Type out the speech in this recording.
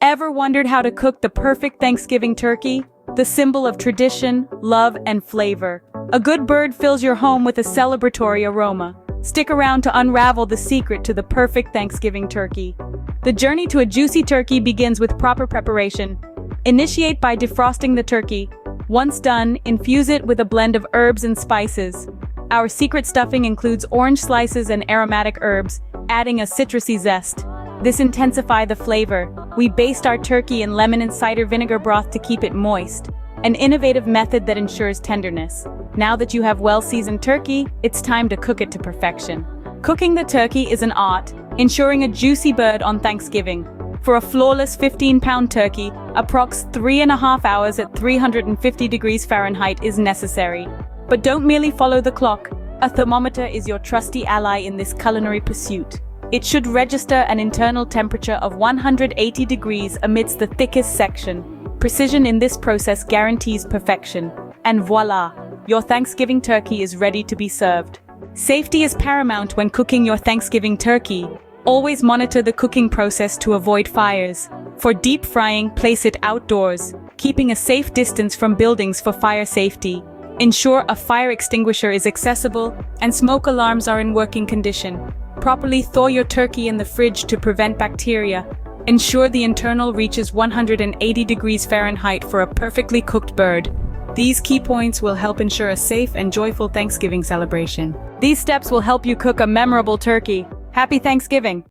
Ever wondered how to cook the perfect Thanksgiving turkey? The symbol of tradition, love, and flavor. A good bird fills your home with a celebratory aroma. Stick around to unravel the secret to the perfect Thanksgiving turkey. The journey to a juicy turkey begins with proper preparation. Initiate by defrosting the turkey. Once done, infuse it with a blend of herbs and spices. Our secret stuffing includes orange slices and aromatic herbs, adding a citrusy zest. This intensifies the flavor. We baste our turkey in lemon and cider vinegar broth to keep it moist, an innovative method that ensures tenderness. Now that you have well-seasoned turkey, it's time to cook it to perfection. Cooking the turkey is an art, ensuring a juicy bird on Thanksgiving. For a flawless 15-pound turkey, approx 3.5 hours at 350 degrees Fahrenheit is necessary. But don't merely follow the clock. A thermometer is your trusty ally in this culinary pursuit. It should register an internal temperature of 180 degrees amidst the thickest section. Precision in this process guarantees perfection. And voila! Your Thanksgiving turkey is ready to be served. Safety is paramount when cooking your Thanksgiving turkey. Always monitor the cooking process to avoid fires. For deep frying, place it outdoors, keeping a safe distance from buildings for fire safety. Ensure a fire extinguisher is accessible and smoke alarms are in working condition. Properly thaw your turkey in the fridge to prevent bacteria. Ensure the internal reaches 180 degrees Fahrenheit for a perfectly cooked bird. These key points will help ensure a safe and joyful Thanksgiving celebration. These steps will help you cook a memorable turkey. Happy Thanksgiving!